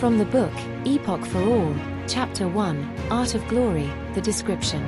From the book, Epoch for All, Chapter 1, Art of Glory, the description.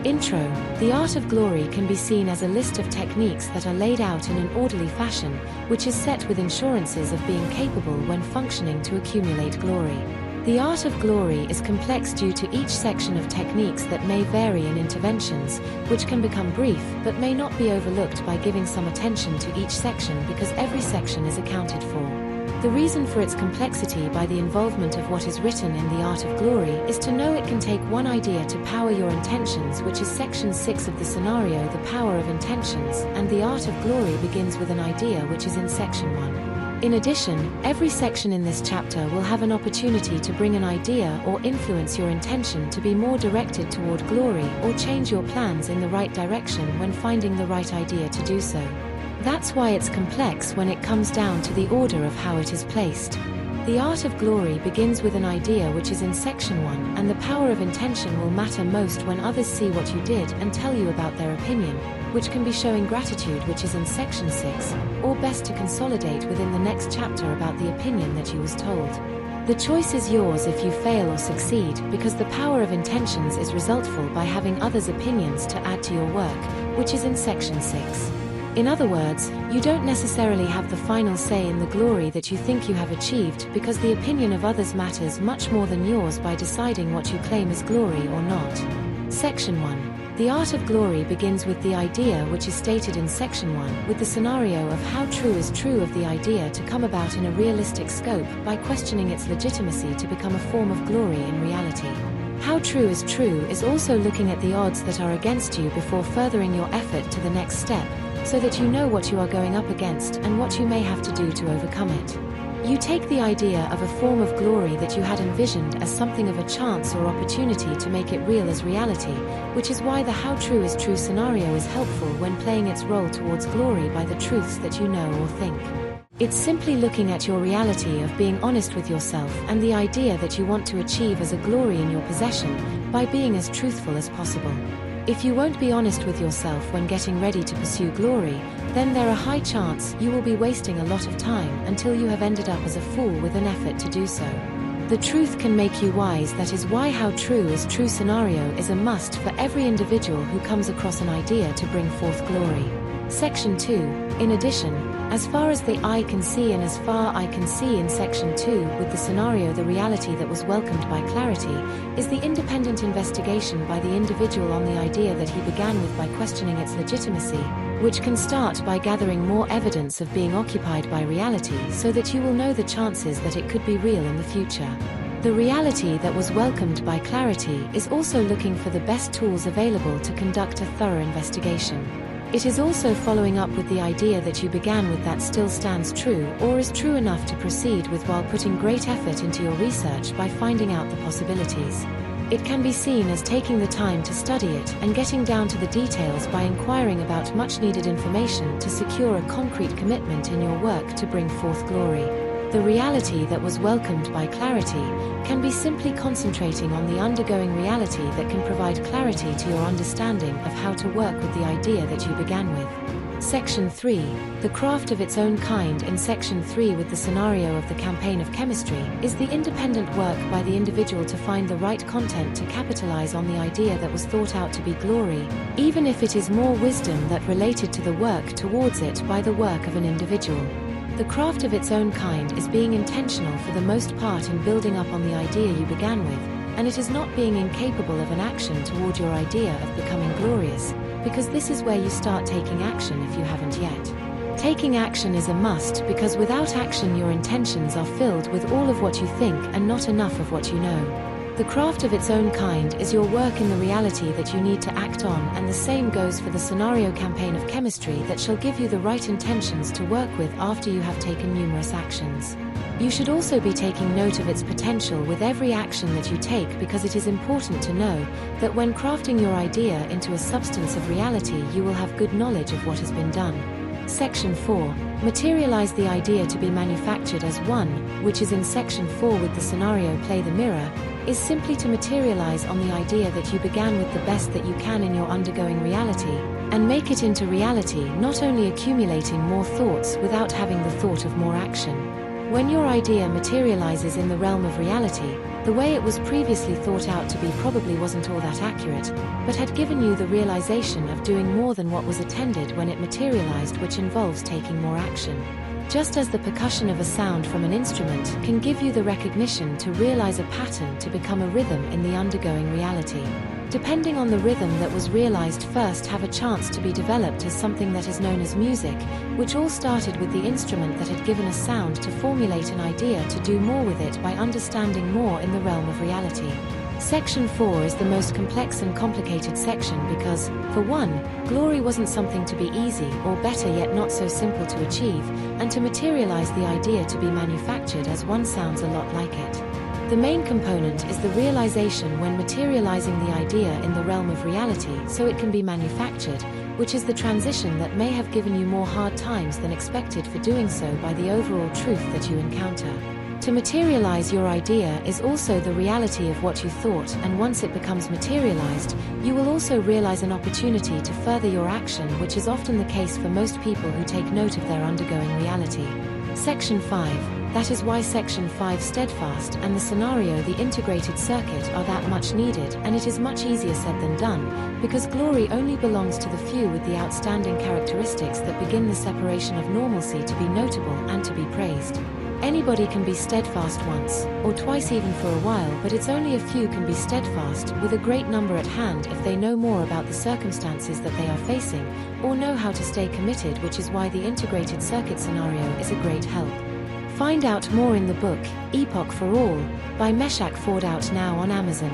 Intro. The art of glory can be seen as a list of techniques that are laid out in an orderly fashion, which is set with assurances of being capable when functioning to accumulate glory. The art of glory is complex due to each section of techniques that may vary in interventions, which can become brief but may not be overlooked by giving some attention to each section because every section is accounted for. The reason for its complexity by the involvement of what is written in the art of glory is to know it can take one idea to power your intentions, which is section 6 of the scenario, the power of intentions, and the art of glory begins with an idea which is in section 1. In addition, every section in this chapter will have an opportunity to bring an idea or influence your intention to be more directed toward glory or change your plans in the right direction when finding the right idea to do so. That's why it's complex when it comes down to the order of how it is placed. The art of glory begins with an idea which is in section 1, and the power of intention will matter most when others see what you did and tell you about their opinion, which can be showing gratitude, which is in section 6, or best to consolidate within the next chapter about the opinion that you was told. The choice is yours if you fail or succeed, because the power of intentions is resultful by having others' opinions to add to your work, which is in section 6. In other words, you don't necessarily have the final say in the glory that you think you have achieved, because the opinion of others matters much more than yours by deciding what you claim as glory or not. Section 1. The art of glory begins with the idea which is stated in section 1, with the scenario of how true is true of the idea to come about in a realistic scope by questioning its legitimacy to become a form of glory in reality. How true is also looking at the odds that are against you before furthering your effort to the next step, so that you know what you are going up against and what you may have to do to overcome it. You take the idea of a form of glory that you had envisioned as something of a chance or opportunity to make it real as reality, which is why the how true is true scenario is helpful when playing its role towards glory by the truths that you know or think. It's simply looking at your reality of being honest with yourself and the idea that you want to achieve as a glory in your possession by being as truthful as possible. If you won't be honest with yourself when getting ready to pursue glory, then there are high chance you will be wasting a lot of time until you have ended up as a fool with an effort to do so. The truth can make you wise. That is why how true is true scenario is a must for every individual who comes across an idea to bring forth glory. Section 2. In addition, as far as the eye can see and as far I can see in section 2 with the scenario, the reality that was welcomed by clarity is the independent investigation by the individual on the idea that he began with by questioning its legitimacy, which can start by gathering more evidence of being occupied by reality so that you will know the chances that it could be real in the future. The reality that was welcomed by clarity is also looking for the best tools available to conduct a thorough investigation. It is also following up with the idea that you began with that still stands true or is true enough to proceed with while putting great effort into your research by finding out the possibilities. It can be seen as taking the time to study it and getting down to the details by inquiring about much needed information to secure a concrete commitment in your work to bring forth glory. The reality that was welcomed by clarity can be simply concentrating on the undergoing reality that can provide clarity to your understanding of how to work with the idea that you began with. Section 3. The craft of its own kind. In section 3 with the scenario of the campaign of chemistry is the independent work by the individual to find the right content to capitalize on the idea that was thought out to be glory, even if it is more wisdom that related to the work towards it by the work of an individual. The craft of its own kind is being intentional for the most part in building up on the idea you began with, and it is not being incapable of an action toward your idea of becoming glorious, because this is where you start taking action if you haven't yet. Taking action is a must, because without action your intentions are filled with all of what you think and not enough of what you know. The craft of its own kind is your work in the reality that you need to act on, and the same goes for the scenario campaign of chemistry that shall give you the right intentions to work with after you have taken numerous actions. You should also be taking note of its potential with every action that you take, because it is important to know that when crafting your idea into a substance of reality you will have good knowledge of what has been done. Section 4. Materialize the idea to be manufactured as one, which is in section 4 with the scenario play the mirror, is simply to materialize on the idea that you began with the best that you can in your undergoing reality, and make it into reality, not only accumulating more thoughts without having the thought of more action. When your idea materializes in the realm of reality, the way it was previously thought out to be probably wasn't all that accurate, but had given you the realization of doing more than what was intended when it materialized, which involves taking more action. Just as the percussion of a sound from an instrument can give you the recognition to realize a pattern to become a rhythm in the undergoing reality. Depending on the rhythm that was realized first have a chance to be developed as something that is known as music, which all started with the instrument that had given a sound to formulate an idea to do more with it by understanding more in the realm of reality. Section 4 is the most complex and complicated section because, for one, glory wasn't something to be easy, or better yet not so simple to achieve, and to materialize the idea to be manufactured as one sounds a lot like it. The main component is the realization when materializing the idea in the realm of reality so it can be manufactured, which is the transition that may have given you more hard times than expected for doing so by the overall truth that you encounter. To materialize your idea is also the reality of what you thought, and once it becomes materialized, you will also realize an opportunity to further your action, which is often the case for most people who take note of their undergoing reality. Section 5. That is why Section 5 steadfast and the scenario the integrated circuit are that much needed, and it is much easier said than done, because glory only belongs to the few with the outstanding characteristics that begin the separation of normalcy to be notable and to be praised. Anybody can be steadfast once, or twice even for a while, but it's only a few can be steadfast, with a great number at hand if they know more about the circumstances that they are facing, or know how to stay committed, which is why the integrated circuit scenario is a great help. Find out more in the book, Epoch for All, by Meshach Ford, out now on Amazon.